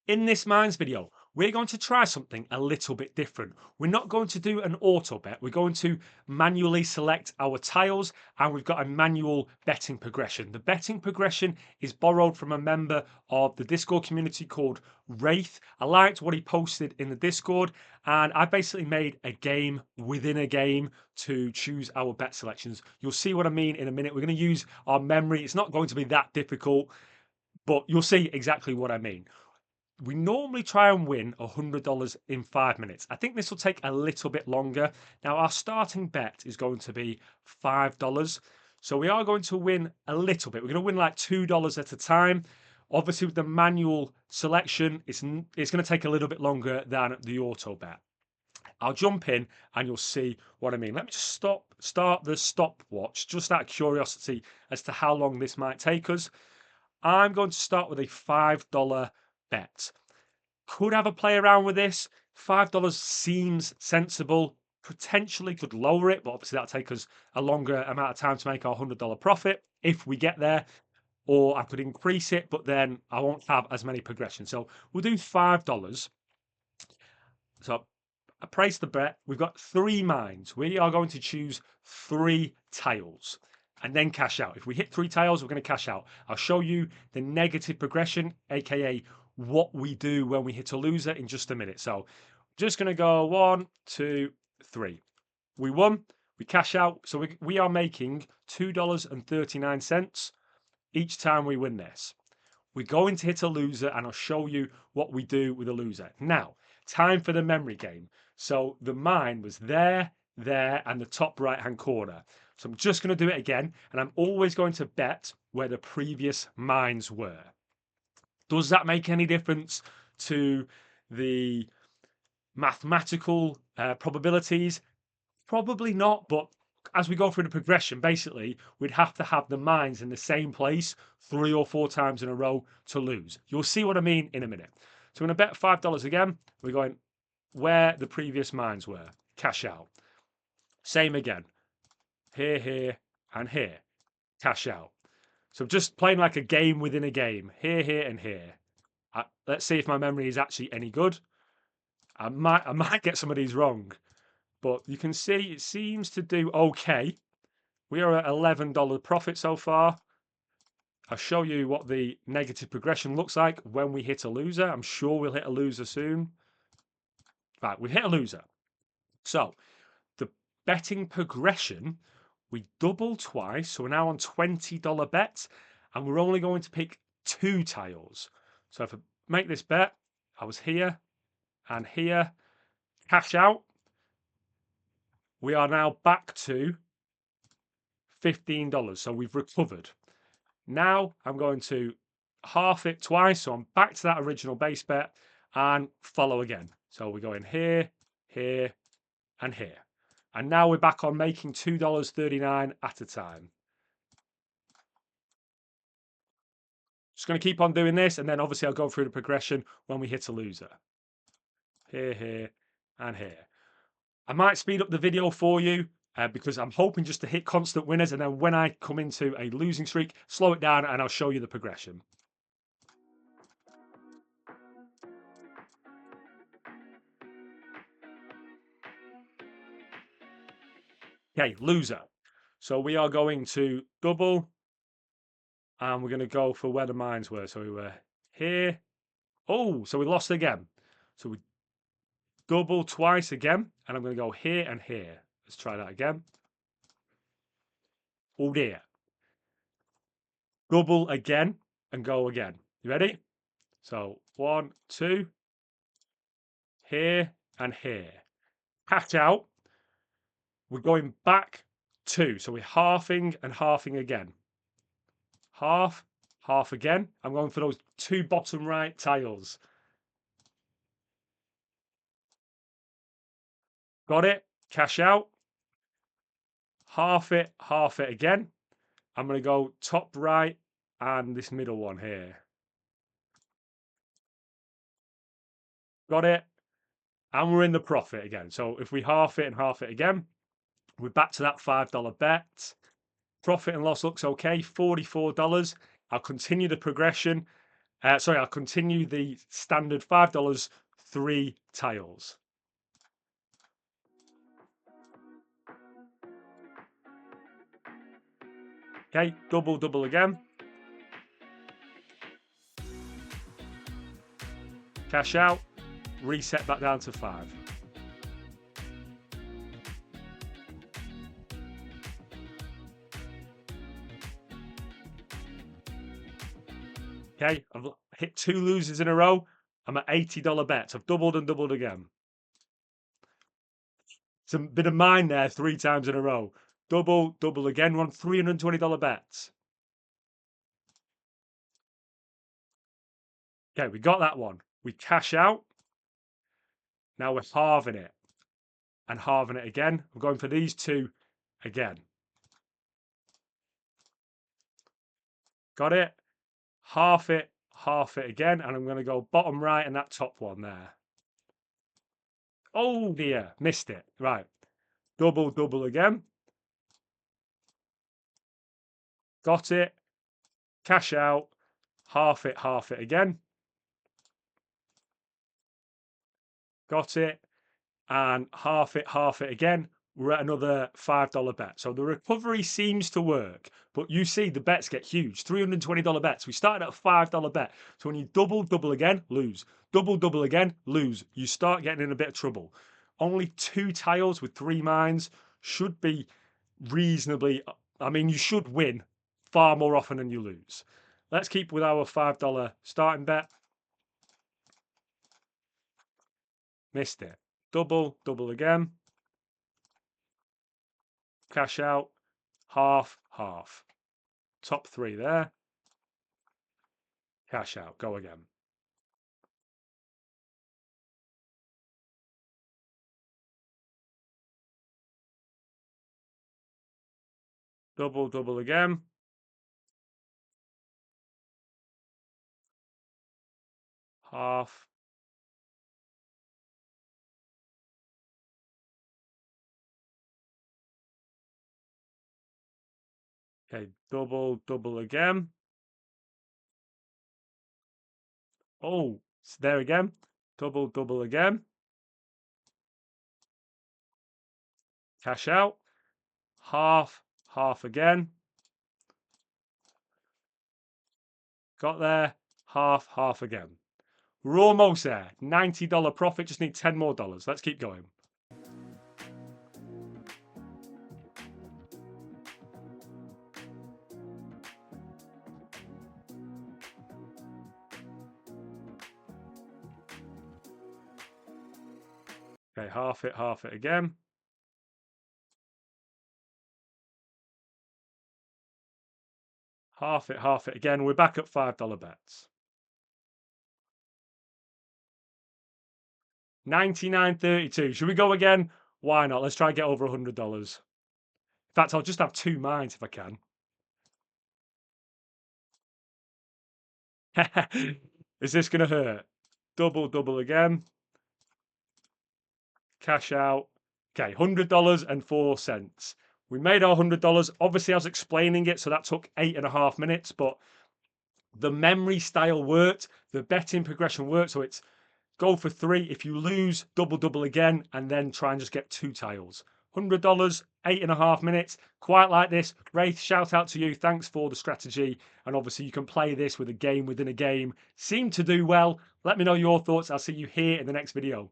In this Minds video, we're going to try something a little bit different. We're not going to do an auto bet. We're going to manually select our tiles, and we've got a manual betting progression. The betting progression is borrowed from a member of the Discord community called Wraith. I liked what he posted in the Discord, and I basically made a game within a game to choose our bet selections. You'll see what I mean in a minute. We're going to use our memory. It's not going to be that difficult, but you'll see exactly what I mean. We normally try and win $100 in 5 minutes. I think this will take a little bit longer. Now, our starting bet is going to be $5. So we are going to win a little bit. We're going to win like $2 at a time. Obviously, with the manual selection, it's going to take a little bit longer than the auto bet. I'll jump in and you'll see what I mean. Let me just start the stopwatch just out of curiosity as to how long this might take us. I'm going to start with a $5 bet. Could have a play around with this. $5 seems sensible. Potentially could lower it, but obviously that'll take us a longer amount of time to make our $100 profit if we get there. Or I could increase it, but then I won't have as many progressions. So we'll do $5. So I place the bet. We've got 3 mines. We are going to choose 3 tiles and then cash out. If we hit 3 tiles, we're going to cash out. I'll show you the negative progression, aka what we do when we hit a loser in just a minute. So just going to go 1, 2, 3. We won. We cash out. So we are making $2.39 each time we win this. We're going to hit a loser, and I'll show you what we do with a loser. Now, time for the memory game. So the mine was there, and the top right-hand corner. So I'm just going to do it again, and I'm always going to bet where the previous mines were. Does that make any difference to the mathematical probabilities? Probably not, but as we go through the progression, basically, we'd have to have the mines in the same place 3 or 4 times in a row to lose. You'll see what I mean in a minute. So I'm going to bet $5 again. We're going where the previous mines were. Cash out. Same again. Here, here, and here. Cash out. So just playing like a game within a game. Here, here, and here. Let's see if my memory is actually any good. I might get some of these wrong, but you can see it seems to do okay. We are at $11 profit so far. I'll show you what the negative progression looks like when we hit a loser. I'm sure we'll hit a loser soon. Right, we hit a loser. So the betting progression, we double twice. So we're now on $20 bets, and we're only going to pick 2 tiles. So if I make this bet, I was here and here, cash out. We are now back to $15. So we've recovered. Now I'm going to half it twice. So I'm back to that original base bet and follow again. So we go in here, here, and here. And now we're back on making $2.39 at a time. Just going to keep on doing this, and then obviously I'll go through the progression when we hit a loser. Here, here, and here. I might speed up the video for you because I'm hoping just to hit constant winners, and then when I come into a losing streak, slow it down and I'll show you the progression. Okay, loser. So we are going to double, and we're going to go for where the mines were. So we were here. Oh, so we lost again. So we double twice again, and I'm going to go here and here. Let's try that again. Oh dear. Double again and go again. You ready? So 1, 2, here and here. Cash out. We're going back 2. So we're halving and halving again. Half, half again. I'm going for those 2 bottom right tiles. Got it. Cash out. Half it again. I'm going to go top right and this middle one here. Got it. And we're in the profit again. So if we half it and half it again, we're back to that $5 bet. Profit and loss looks okay, $44. I'll continue the progression Sorry, I'll continue the standard $5, 3 tiles. Okay, double again. Cash out, reset back down to 5. Okay, I've hit 2 losers in a row. I'm at $80 bets. I've doubled and doubled again. It's a bit of mine there 3 times in a row. Double again. We're on $320 bets. Okay, we got that one. We cash out. Now we're halving it. And halving it again. I'm going for these 2 again. Got it? Half it again. And I'm going to go bottom right and that top one there. Oh dear, missed it. Right. Double again. Got it. Cash out. Half it again. Got it. And half it again. We're at another $5 bet. So the recovery seems to work, but you see the bets get huge. $320 bets. We started at a $5 bet. So when you double again, lose. Double again, lose. You start getting in a bit of trouble. Only 2 tiles with 3 mines should be reasonably, I mean, you should win far more often than you lose. Let's keep with our $5 starting bet. Missed it. Double again. Cash out. Half. Top 3 there. Cash out. Go again. Double again. Half. Okay, double again. Oh, it's there again. Double again. Cash out. Half again. Got there. Half again. We're almost there. $90 profit. Just need 10 more dollars. Let's keep going. Okay, half it again. Half it again. We're back at $5 bets. 99.32. Should we go again? Why not? Let's try and get over $100. In fact, I'll just have 2 mines if I can. Is this going to hurt? Double again. Cash out. Okay, $100.04. We made our $100. Obviously, I was explaining it, so that took 8.5 minutes, but the memory style worked. The betting progression worked. So it's go for 3. If you lose, double again, and then try and just get 2 tiles. $100, 8.5 minutes. Quite like this. Wraith, shout out to you. Thanks for the strategy. And obviously, you can play this with a game within a game. Seem to do well. Let me know your thoughts. I'll see you here in the next video.